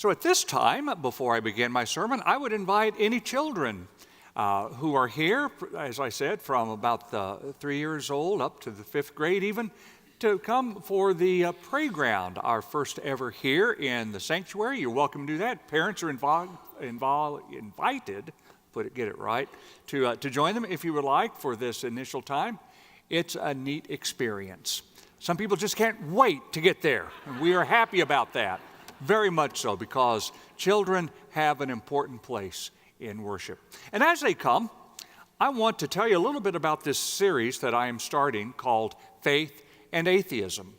So at this time, before I begin my sermon, I would invite any children who are here, as I said, from about 3 years old up to the 5th grade even, to come for the playground, our first ever here in the sanctuary. You're welcome to do that. Parents are invited, get it right, to join them if you would like for this initial time. It's a neat experience. Some people just can't wait to get there, and we are happy about that. Very much so, because children have an important place in worship. And as they come, I want to tell you a little bit about this series that I am starting called Faith and Atheism.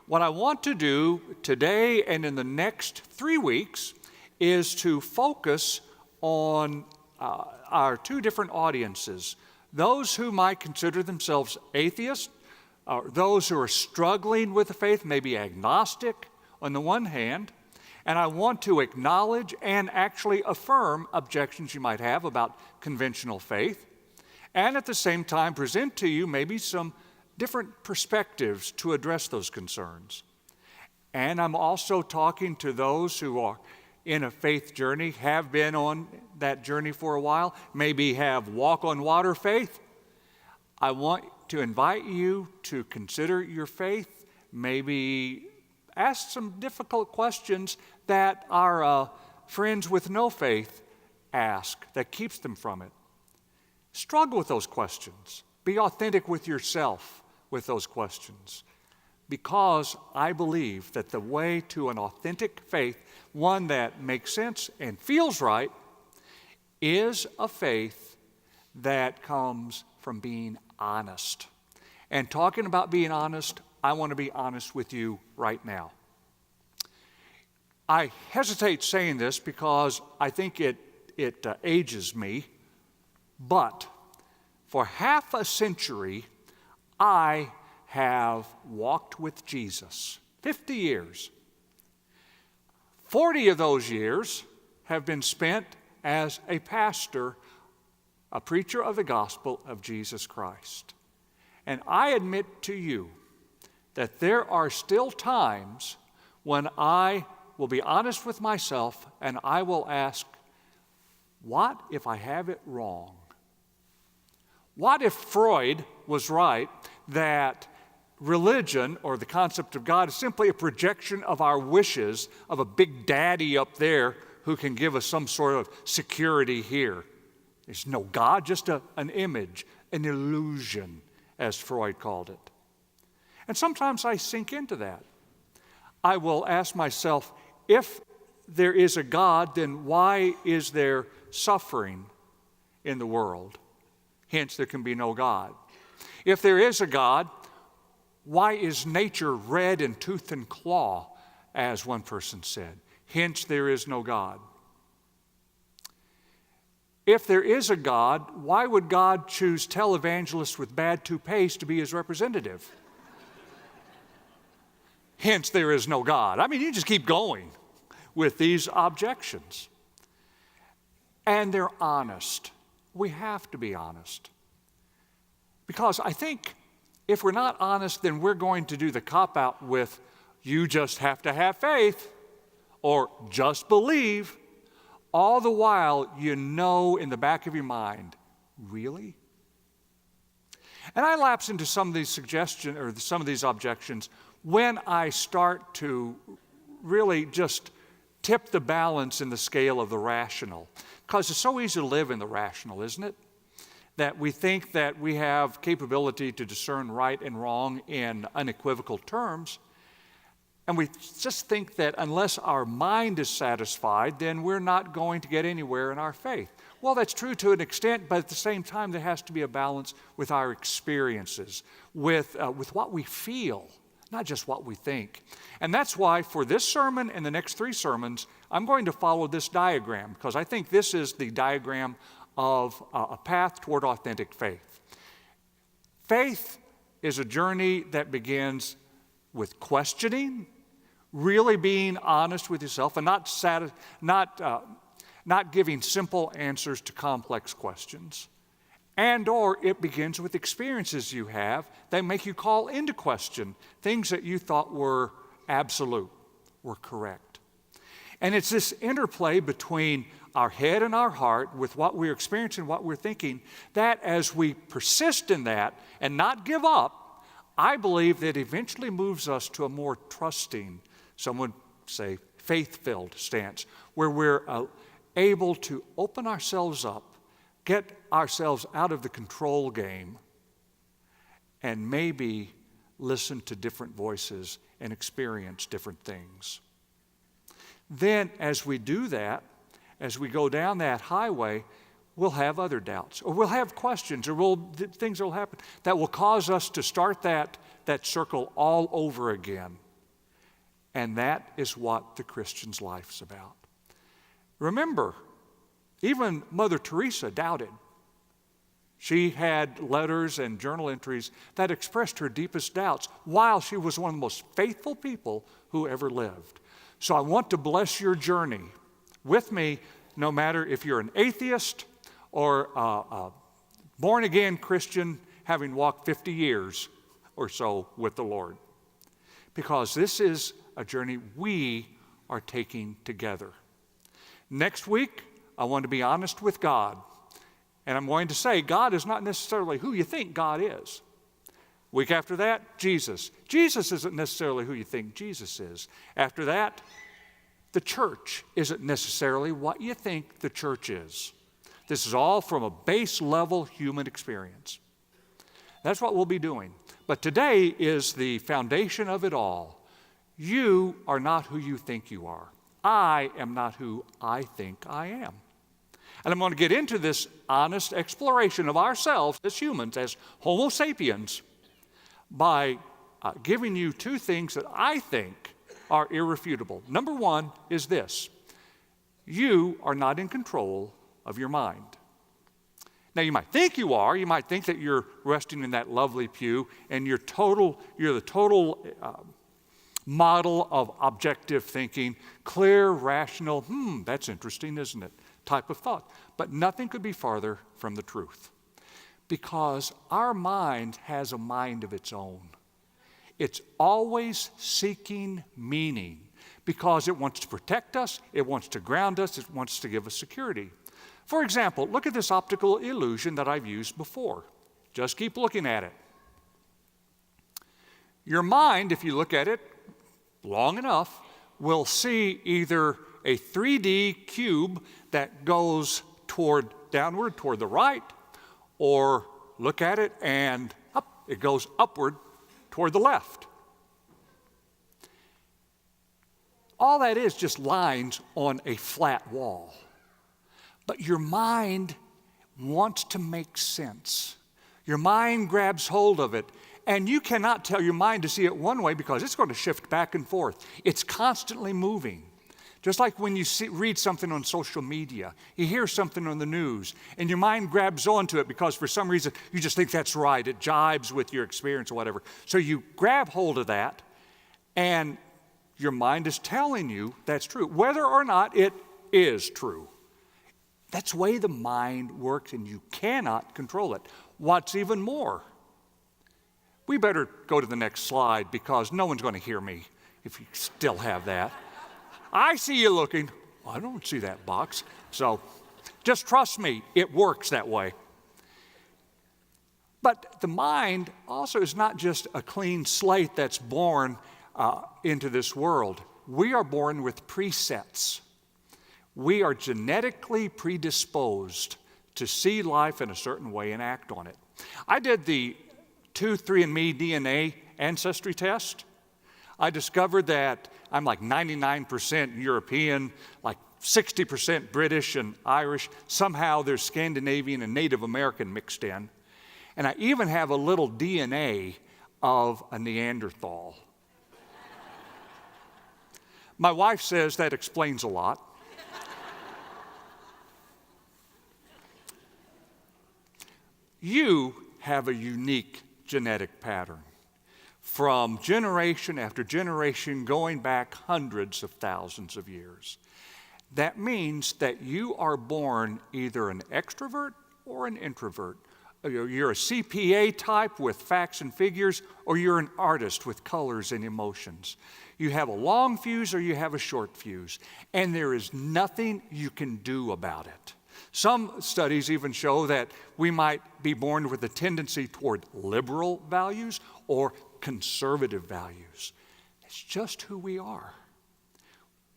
What I want to do today and in the next 3 weeks is to focus on our two different audiences. Those who might consider themselves atheists, those who are struggling with the faith, maybe agnostic on the one hand, and I want to acknowledge and actually affirm objections you might have about conventional faith, and at the same time present to you maybe some different perspectives to address those concerns. And I'm also talking to those who are in a faith journey, have been on that journey for a while, maybe have walk on water faith. I want to invite you to consider your faith, maybe ask some difficult questions that our friends with no faith ask that keeps them from it. Struggle with those questions. Be authentic with yourself with those questions, because I believe that the way to an authentic faith, one that makes sense and feels right, is a faith that comes from being honest. And talking about being honest, I want to be honest with you right now. I hesitate saying this because I think it ages me, but for half a century, I have walked with Jesus, 50 years. 40 of those years have been spent as a pastor, a preacher of the gospel of Jesus Christ. And I admit to you that there are still times when I will be honest with myself and I will ask, what if I have it wrong? What if Freud was right that religion, or the concept of God, is simply a projection of our wishes of a big daddy up there who can give us some sort of security here? There's no God, just an image, an illusion, as Freud called it. And sometimes I sink into that. I will ask myself, if there is a God, then why is there suffering in the world? Hence, there can be no God. If there is a God, why is nature red in tooth and claw, as one person said? Hence, there is no God. If there is a God, why would God choose televangelists with bad toupees to be his representative? Hence, there is no God. I mean, you just keep going with these objections. And they're honest. We have to be honest. Because I think if we're not honest, then we're going to do the cop-out with, you just have to have faith, or just believe. All the while, you know in the back of your mind, really? And I lapse into some of these suggestions or some of these objections when I start to really just tip the balance in the scale of the rational. Because it's so easy to live in the rational, isn't it? That we think that we have capability to discern right and wrong in unequivocal terms. And we just think that unless our mind is satisfied, then we're not going to get anywhere in our faith. Well, that's true to an extent, but at the same time, there has to be a balance with our experiences, with what we feel, not just what we think. And that's why for this sermon and the next 3 sermons, I'm going to follow this diagram, because I think this is the diagram of a path toward authentic faith. Faith is a journey that begins with questioning, really being honest with yourself, and not giving simple answers to complex questions. And or it begins with experiences you have that make you call into question things that you thought were absolute, were correct. And it's this interplay between our head and our heart with what we're experiencing, what we're thinking, that as we persist in that and not give up, I believe that eventually moves us to a more trusting, some would say faith-filled stance, where we're able to open ourselves up, get ourselves out of the control game, and maybe listen to different voices and experience different things. Then as we do that, as we go down that highway, we'll have other doubts, or we'll have questions, or things will happen that will cause us to start that circle all over again. And that is what the Christian's life's about. Remember, even Mother Teresa doubted. She had letters and journal entries that expressed her deepest doubts while she was one of the most faithful people who ever lived. So I want to bless your journey with me, no matter if you're an atheist or a born-again Christian having walked 50 years or so with the Lord. Because this is a journey we are taking together. Next week, I want to be honest with God. And I'm going to say God is not necessarily who you think God is. Week after that, Jesus. Jesus isn't necessarily who you think Jesus is. After that, the church isn't necessarily what you think the church is. This is all from a base level human experience. That's what we'll be doing. But today is the foundation of it all. You are not who you think you are. I am not who I think I am. And I'm going to get into this honest exploration of ourselves as humans, as Homo sapiens, by giving you two things that I think are irrefutable. Number one is this: you are not in control of your mind. Now, you might think you are. You might think that you're resting in that lovely pew and you're the total model of objective thinking, clear, rational, that's interesting, isn't it? Type of thought. But nothing could be farther from the truth. Because our mind has a mind of its own. It's always seeking meaning because it wants to protect us, it wants to ground us, it wants to give us security. For example, look at this optical illusion that I've used before. Just keep looking at it. Your mind, if you look at it long enough, will see either a 3D cube that goes downward toward the right, or look at it and it goes upward toward the left. All that is just lines on a flat wall. But your mind wants to make sense. Your mind grabs hold of it, and you cannot tell your mind to see it one way because it's going to shift back and forth. It's constantly moving. Just like when you read something on social media, you hear something on the news, and your mind grabs onto it because for some reason you just think that's right. It jibes with your experience or whatever. So you grab hold of that, and your mind is telling you that's true, whether or not it is true. That's the way the mind works, and you cannot control it. What's even more, we better go to the next slide because no one's going to hear me if you still have that. I see you looking. I don't see that box. So just trust me, it works that way. But the mind also is not just a clean slate that's born into this world. We are born with presets. We are genetically predisposed to see life in a certain way and act on it. I did the 23andMe DNA ancestry test. I discovered that I'm like 99% European, like 60% British and Irish. Somehow there's Scandinavian and Native American mixed in. And I even have a little DNA of a Neanderthal. My wife says that explains a lot. You have a unique genetic pattern from generation after generation going back hundreds of thousands of years. That means that you are born either an extrovert or an introvert, You're a CPA type with facts and figures, or you're an artist with colors and emotions. You have a long fuse or you have a short fuse, and there is nothing you can do about it. Some studies even show that we might be born with a tendency toward liberal values or conservative values. It's just who we are.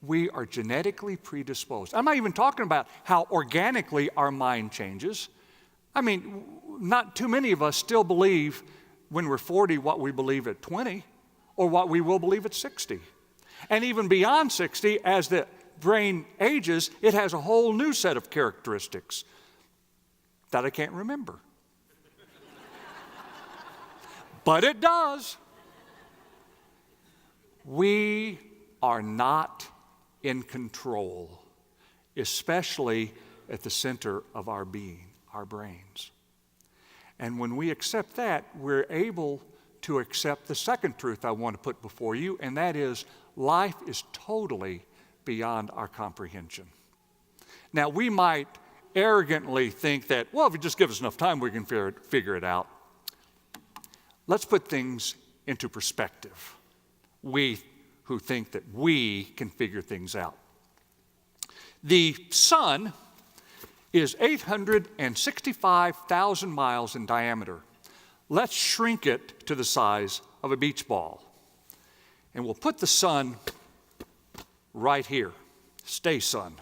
We are genetically predisposed. I'm not even talking about how organically our mind changes. I mean, not too many of us still believe when we're 40 what we believe at 20 or what we will believe at 60. And even beyond 60, as the brain ages, it has a whole new set of characteristics that I can't remember. But it does. We are not in control, especially at the center of our being, our brains. And when we accept that, we're able to accept the second truth I want to put before you, and that is life is totally beyond our comprehension. Now, we might arrogantly think that, well, if you just give us enough time, we can figure it out. Let's put things into perspective. We who think that we can figure things out. The sun is 865,000 miles in diameter. Let's shrink it to the size of a beach ball. And we'll put the sun right here. Stay, sun.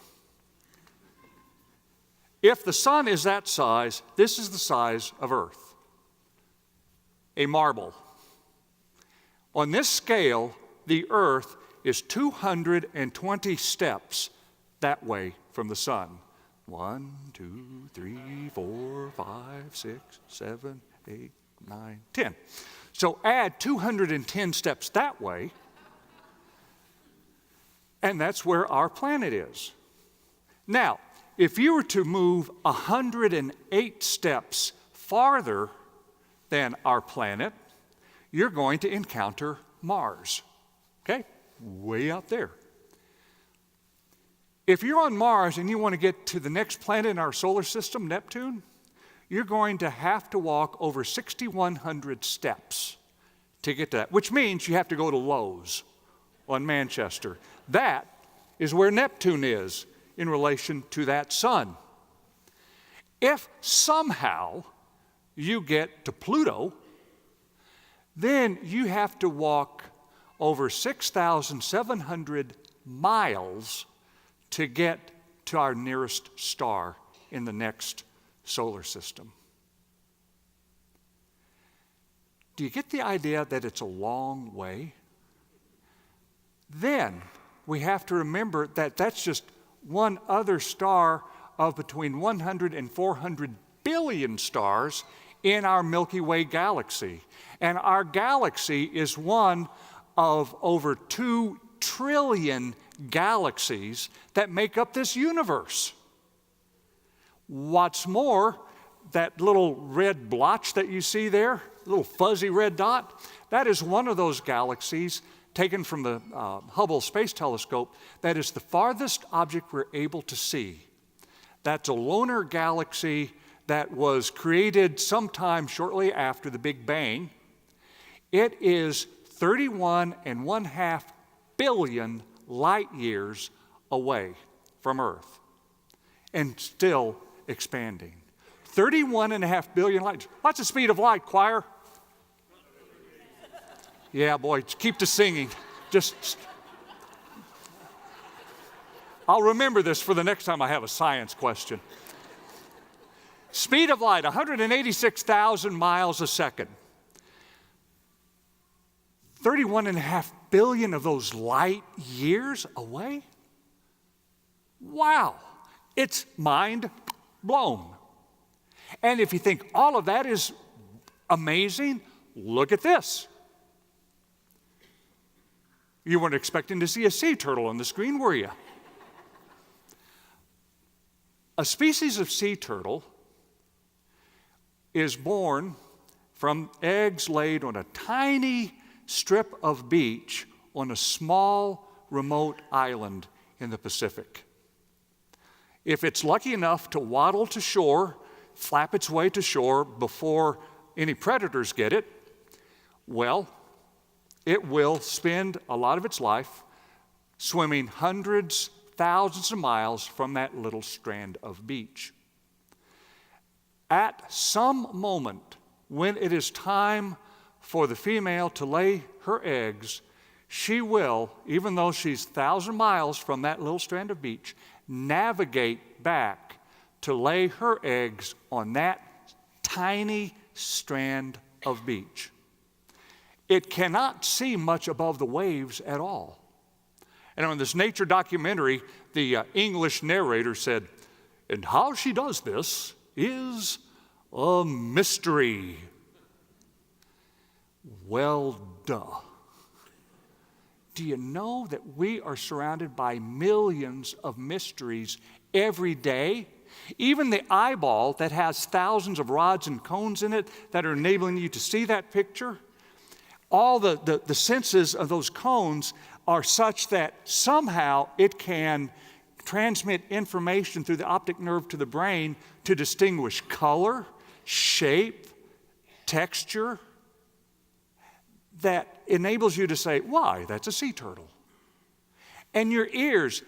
If the sun is that size, this is the size of Earth. A marble. On this scale, the Earth is 220 steps that way from the sun. 1, 2, 3, 4, 5, 6, 7, 8, 9, 10. So add 210 steps that way, and that's where our planet is. Now, if you were to move 108 steps farther than our planet, you're going to encounter Mars. Okay? Way out there. If you're on Mars and you want to get to the next planet in our solar system, Neptune, you're going to have to walk over 6,100 steps to get to that, which means you have to go to Lowe's on Manchester. That is where Neptune is in relation to that sun. If somehow you get to Pluto, then you have to walk over 6,700 miles to get to our nearest star in the next solar system. Do you get the idea that it's a long way? Then we have to remember that that's just one other star of between 100 and 400 billion stars in our Milky Way galaxy. And our galaxy is one of over 2 trillion galaxies that make up this universe. What's more, that little red blotch that you see there, little fuzzy red dot, that is one of those galaxies taken from the Hubble Space Telescope that is the farthest object we're able to see. That's a loner galaxy that was created sometime shortly after the Big Bang. It is 31.5 billion light years away from Earth and still expanding. 31.5 billion light years. What's the speed of light, choir? Yeah, boy, keep the singing. I'll remember this for the next time I have a science question. Speed of light, 186,000 miles a second. 31.5 billion of those light years away? Wow, it's mind blown. And if you think all of that is amazing, look at this. You weren't expecting to see a sea turtle on the screen, were you? A species of sea turtle is born from eggs laid on a tiny strip of beach on a small, remote island in the Pacific. If it's lucky enough to waddle to shore flap its way to shore before any predators get it, well, it will spend a lot of its life swimming hundreds, thousands of miles from that little strand of beach. At some moment, when it is time for the female to lay her eggs, she will, even though she's 1,000 miles from that little strand of beach, navigate back to lay her eggs on that tiny strand of beach. It cannot see much above the waves at all. And on this nature documentary, the English narrator said, "And how she does this is a mystery." Well, duh. Do you know that we are surrounded by millions of mysteries every day? Even the eyeball that has thousands of rods and cones in it that are enabling you to see that picture, all the senses of those cones are such that somehow it can transmit information through the optic nerve to the brain to distinguish color, shape, texture, that enables you to say, "Why, that's a sea turtle." And your ears,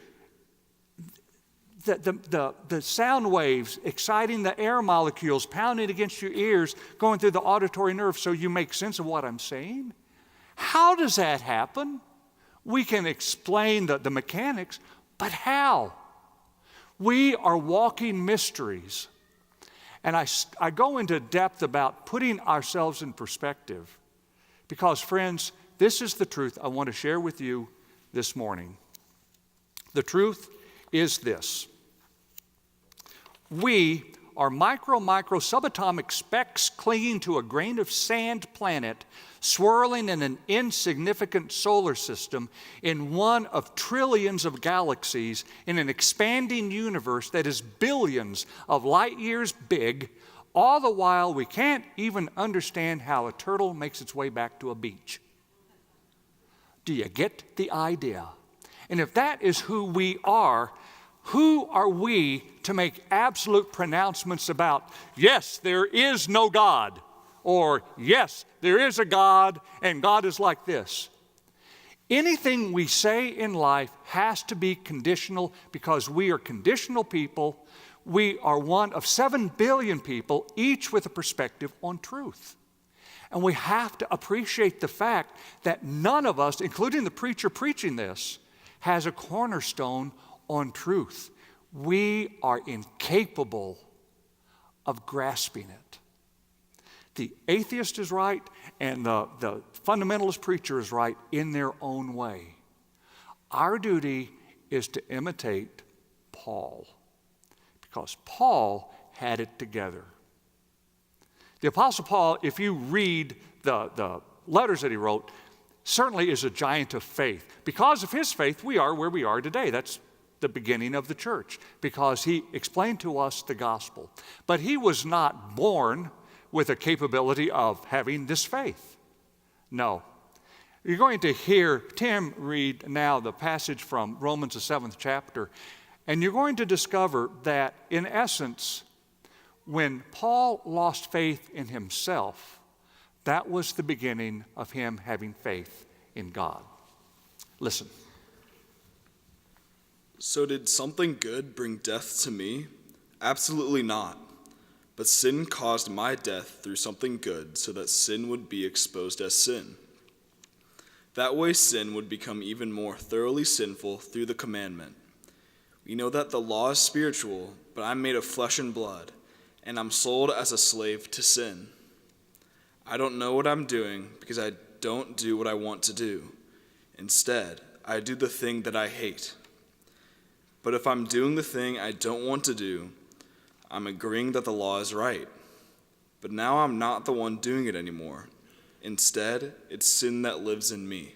the sound waves exciting the air molecules pounding against your ears, going through the auditory nerve so you make sense of what I'm saying. How does that happen? We can explain the mechanics, but how? We are walking mysteries. And I go into depth about putting ourselves in perspective because, friends, this is the truth I want to share with you this morning. The truth is this. We are micro subatomic specks clinging to a grain of sand planet swirling in an insignificant solar system in one of trillions of galaxies in an expanding universe that is billions of light years big. All the while, we can't even understand how a turtle makes its way back to a beach. Do you get the idea? And if that is who we are, who are we to make absolute pronouncements about, yes, there is no God, or yes, there is a God, and God is like this? Anything we say in life has to be conditional because we are conditional people. We are one of 7 billion people, each with a perspective on truth. And we have to appreciate the fact that none of us, including the preacher preaching this, has a cornerstone on truth. We are incapable of grasping it. The atheist is right, and the fundamentalist preacher is right in their own way. Our duty is to imitate Paul, because Paul had it together. The Apostle Paul, if you read the letters that he wrote, certainly is a giant of faith. Because of his faith, we are where we are today. That's the beginning of the church, because he explained to us the gospel. But he was not born with a capability of having this faith. No. You're going to hear Tim read now the passage from Romans, the 7th chapter, and you're going to discover that, in essence, when Paul lost faith in himself, that was the beginning of him having faith in God. Listen. So did something good bring death to me? Absolutely not. But sin caused my death through something good, so that sin would be exposed as sin. That way sin would become even more thoroughly sinful through the commandment. We know that the law is spiritual, but I'm made of flesh and blood, and I'm sold as a slave to sin. I don't know what I'm doing because I don't do what I want to do. Instead, I do the thing that I hate. But if I'm doing the thing I don't want to do, I'm agreeing that the law is right. But now I'm not the one doing it anymore. Instead, it's sin that lives in me.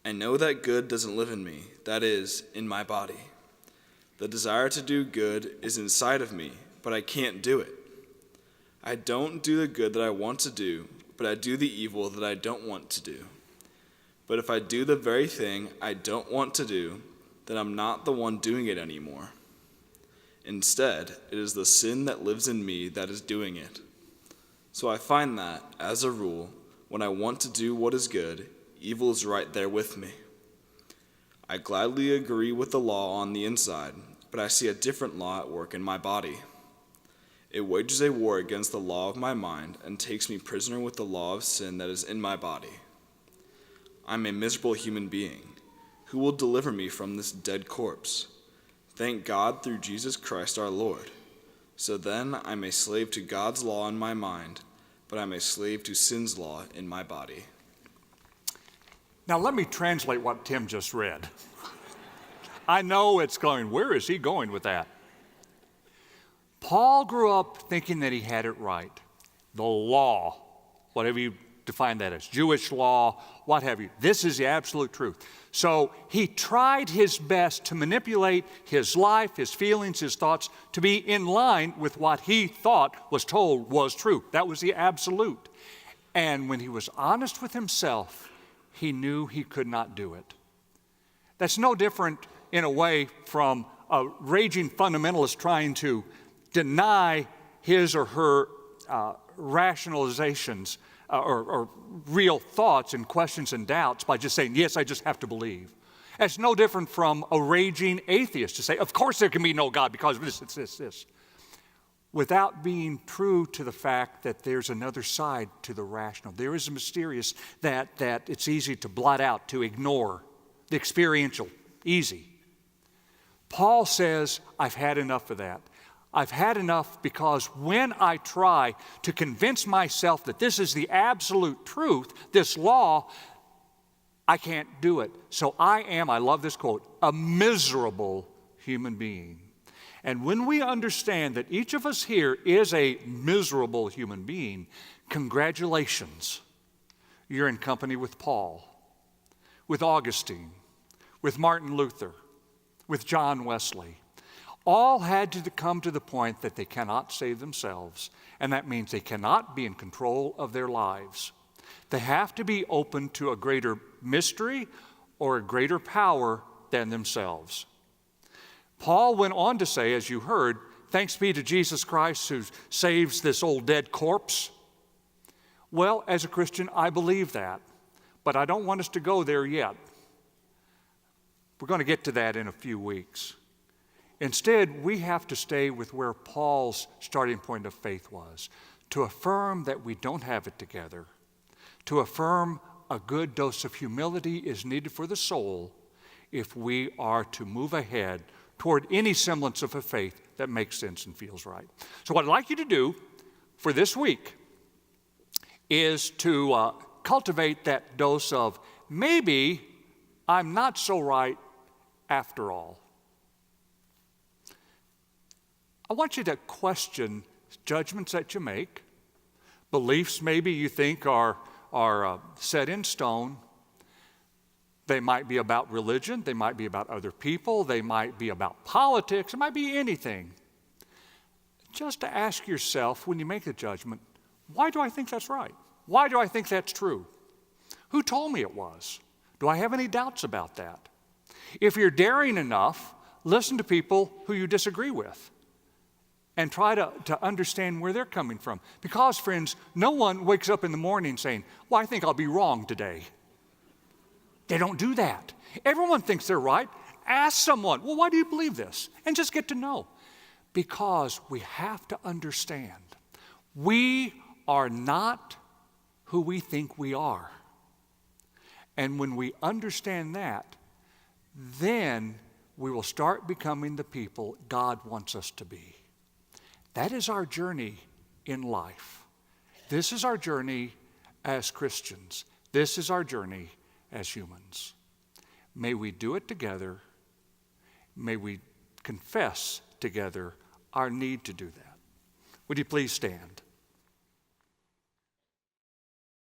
I know that good doesn't live in me, that is, in my body. The desire to do good is inside of me, but I can't do it. I don't do the good that I want to do, but I do the evil that I don't want to do. But if I do the very thing I don't want to do, then I'm not the one doing it anymore. Instead, it is the sin that lives in me that is doing it. So I find that, as a rule, when I want to do what is good, evil is right there with me. I gladly agree with the law on the inside, but I see a different law at work in my body. It wages a war against the law of my mind and takes me prisoner with the law of sin that is in my body. I'm a miserable human being. Who will deliver me from this dead corpse? Thank God through Jesus Christ our Lord. So then I'm a slave to God's law in my mind, but I'm a slave to sin's law in my body. Now let me translate what Tim just read. I know it's going, where is he going with that? Paul grew up thinking that he had it right. The law, whatever you define that as, Jewish law, what have you. This is the absolute truth. So he tried his best to manipulate his life, his feelings, his thoughts to be in line with what he thought was told was true. That was the absolute. And when he was honest with himself, he knew he could not do it. That's no different in a way from a raging fundamentalist trying to deny his or her rationalizations or real thoughts and questions and doubts by just saying, yes, I just have to believe. It's no different from a raging atheist to say, of course there can be no God because of this. Without being true to the fact that there's another side to the rational. There is a mysterious that it's easy to blot out, to ignore, the experiential, easy. Paul says, I've had enough of that. I've had enough because when I try to convince myself that this is the absolute truth, this law, I can't do it. So I love this quote, a miserable human being. And when we understand that each of us here is a miserable human being, congratulations. You're in company with Paul, with Augustine, with Martin Luther, with John Wesley. All had to come to the point that they cannot save themselves, and that means they cannot be in control of their lives. They have to be open to a greater mystery or a greater power than themselves. Paul went on to say, as you heard, thanks be to Jesus Christ who saves this old dead corpse. Well, as a Christian, I believe that, but I don't want us to go there yet. We're going to get to that in a few weeks. Instead, we have to stay with where Paul's starting point of faith was, to affirm that we don't have it together, to affirm a good dose of humility is needed for the soul if we are to move ahead toward any semblance of a faith that makes sense and feels right. So what I'd like you to do for this week is to cultivate that dose of maybe I'm not so right after all. I want you to question judgments that you make, beliefs maybe you think are set in stone. They might be about religion, they might be about other people, they might be about politics, it might be anything. Just to ask yourself when you make a judgment, why do I think that's right? Why do I think that's true? Who told me it was? Do I have any doubts about that? If you're daring enough, listen to people who you disagree with and try to understand where they're coming from. Because, friends, no one wakes up in the morning saying, well, I think I'll be wrong today. They don't do that. Everyone thinks they're right. Ask someone, well, why do you believe this? And just get to know. Because we have to understand, we are not who we think we are. And when we understand that, then we will start becoming the people God wants us to be. That is our journey in life. This is our journey as Christians. This is our journey as humans. May we do it together. May we confess together our need to do that. Would you please stand?